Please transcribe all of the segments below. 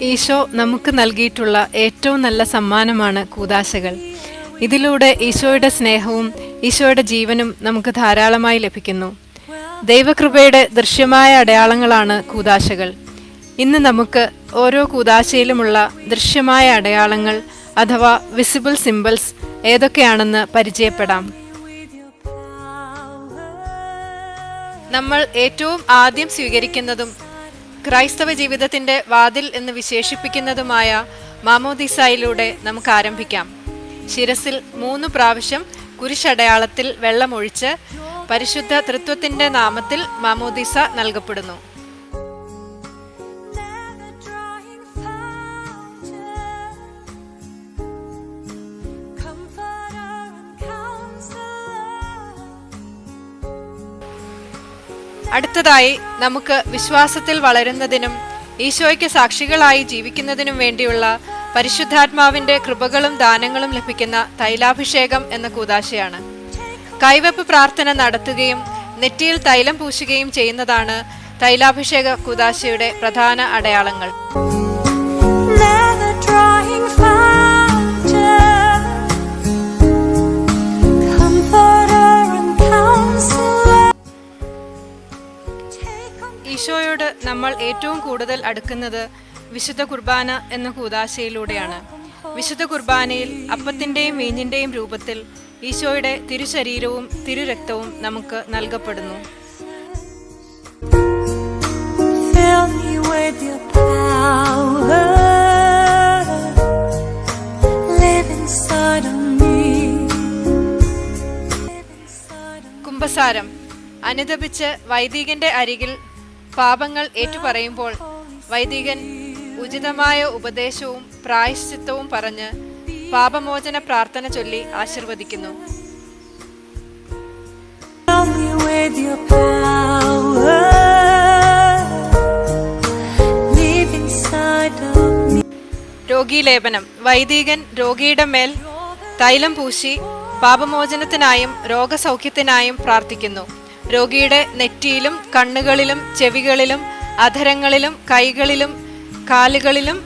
ഈശോ നമുക്ക് നൽകിയിട്ടുള്ള ഏറ്റവും നല്ല സമ്മാനമാണ് കൂദാശകൾ. ഇതിലൂടെ ഈശോയുടെ സ്നേഹവും ഈശോയുടെ ജീവനും നമുക്ക് ധാരാളമായി ലഭിക്കുന്നു. ദൈവകൃപയുടെ ദൃശ്യമായ അടയാളങ്ങളാണ് കൂദാശകൾ. ഇന്ന് നമുക്ക് ഓരോ കൂദാശയിലുമുള്ള ദൃശ്യമായ അടയാളങ്ങൾ അഥവാ വിസിബിൾ സിംബൽസ് ഏതൊക്കെയാണെന്ന് പരിചയപ്പെടാം. നമ്മൾ ഏറ്റവും ആദ്യം സ്വീകരിക്കുന്നതും ക്രൈസ്തവ ജീവിതത്തിന്റെ വാതിൽ എന്ന് വിശേഷിപ്പിക്കുന്നതുമായ മാമോദീസായിലൂടെ നമുക്ക് ആരംഭിക്കാം. ശിരസിൽ 3 പ്രാവശ്യം കുരിശടയാളത്തിൽ വെള്ളമൊഴിച്ച് പരിശുദ്ധ തൃത്വത്തിന്റെ നാമത്തിൽ മാമോദീസ നൽകപ്പെടുന്നു. അടുത്തതായി നമുക്ക് വിശ്വാസത്തിൽ വളരുന്നതിനും ഈശോയ്ക്ക് സാക്ഷികളായി ജീവിക്കുന്നതിനും വേണ്ടിയുള്ള പരിശുദ്ധാത്മാവിന്റെ കൃപകളും ദാനങ്ങളും ലഭിക്കുന്ന തൈലാഭിഷേകം എന്ന കൂദാശയാണ്. കൈവെപ്പ് പ്രാർത്ഥന നടത്തുകയും നെറ്റിയിൽ തൈലം പൂശുകയും ചെയ്യുന്നതാണ് തൈലാഭിഷേക കൂദാശയുടെ പ്രധാന അടയാളങ്ങൾ. ഈശോയോട് നമ്മൾ ഏറ്റവും കൂടുതൽ അടുക്കുന്നത് വിശുദ്ധ കുർബാന എന്ന കൂദാശയിലൂടെയാണ്. വിശുദ്ധ കുർബാനയിൽ അപ്പത്തിന്റെയും വീഞ്ഞിന്റെയും രൂപത്തിൽ ഈശോയുടെ തിരുശരീരവും തിരുരക്തവും നമുക്ക് നൽകപ്പെടുന്നു. കുമ്പസാരം അനുദപിച്ച് വൈദികന്റെ അരികിൽ പാപങ്ങൾ ഏറ്റുപറയുമ്പോൾ വൈദികൻ ഉചിതമായ ഉപദേശവും പ്രായശ്ചിത്തവും പറഞ്ഞ് പാപമോചന പ്രാർത്ഥന ചൊല്ലി ആശീർവദിക്കുന്നു. രോഗീലേപനം വൈദികൻ രോഗിയുടെ മേൽ തൈലം പൂശി പാപമോചനത്തിനായും രോഗസൗഖ്യത്തിനായും പ്രാർത്ഥിക്കുന്നു. രോഗിയുടെ നെറ്റിയിലും കണ്ണുകളിലും ചെവികളിലും അധരങ്ങളിലും കൈകളിലും കാലുകളിലും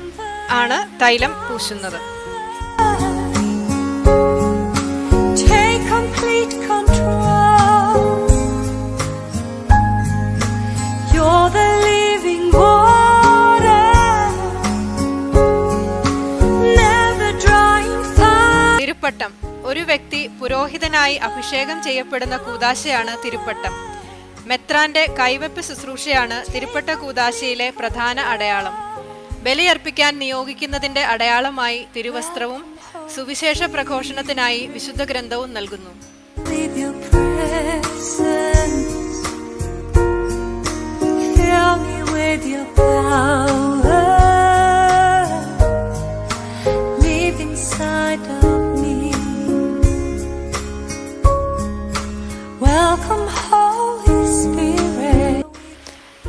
ആണ് തൈലം പൂശുന്നത്. തിരുപ്പട്ടം ഒരു വ്യക്തി പുരോഹിതനായി അഭിഷേകം ചെയ്യപ്പെടുന്ന കൂദാശയാണ് തിരുപ്പട്ടം. മെത്രാന്റെ കൈവെപ്പ് ശുശ്രൂഷയാണ് തിരുപ്പട്ട കൂദാശയിലെ പ്രധാന അടയാളം. ബലിയർപ്പിക്കാൻ നിയോഗിക്കുന്നതിന്റെ അടയാളമായി തിരുവസ്ത്രവും സുവിശേഷ പ്രഘോഷണത്തിനായി വിശുദ്ധ ഗ്രന്ഥവും നൽകുന്നു.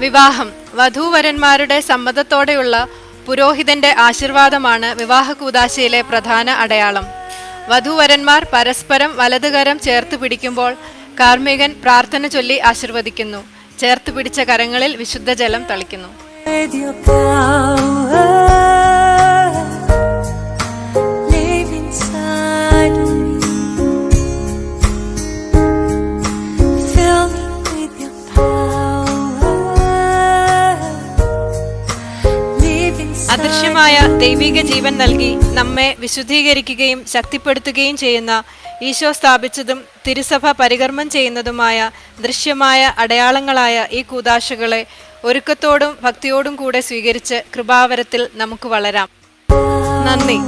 വിവാഹം വധൂവരന്മാരുടെ സമ്മതത്തോടെയുള്ള പുരോഹിതന്റെ ആശീർവാദമാണ് വിവാഹ കൂദാശയിലെ പ്രധാന അടയാളം. വധൂവരന്മാർ പരസ്പരം വലതുകരം ചേർത്ത് പിടിക്കുമ്പോൾ കാർമ്മികൻ പ്രാർത്ഥന ചൊല്ലി ആശീർവദിക്കുന്നു. ചേർത്ത് പിടിച്ച കരങ്ങളിൽ വിശുദ്ധ ജലം തളിക്കുന്നു. അദൃശ്യമായ ദൈവിക ജീവൻ നൽകി നമ്മെ വിശുദ്ധീകരിക്കുകയും ശക്തിപ്പെടുത്തുകയും ചെയ്യുന്ന ഈശോ സ്ഥാപിച്ചതും തിരുസഭ പരികർമ്മം ചെയ്യുന്നതുമായ ദൃശ്യമായ അടയാളങ്ങളായ ഈ കൂദാശകളെ ഒരുക്കത്തോടും ഭക്തിയോടും കൂടെ സ്വീകരിച്ച് കൃപാവരത്തിൽ നമുക്ക് വളരാം. നന്ദി.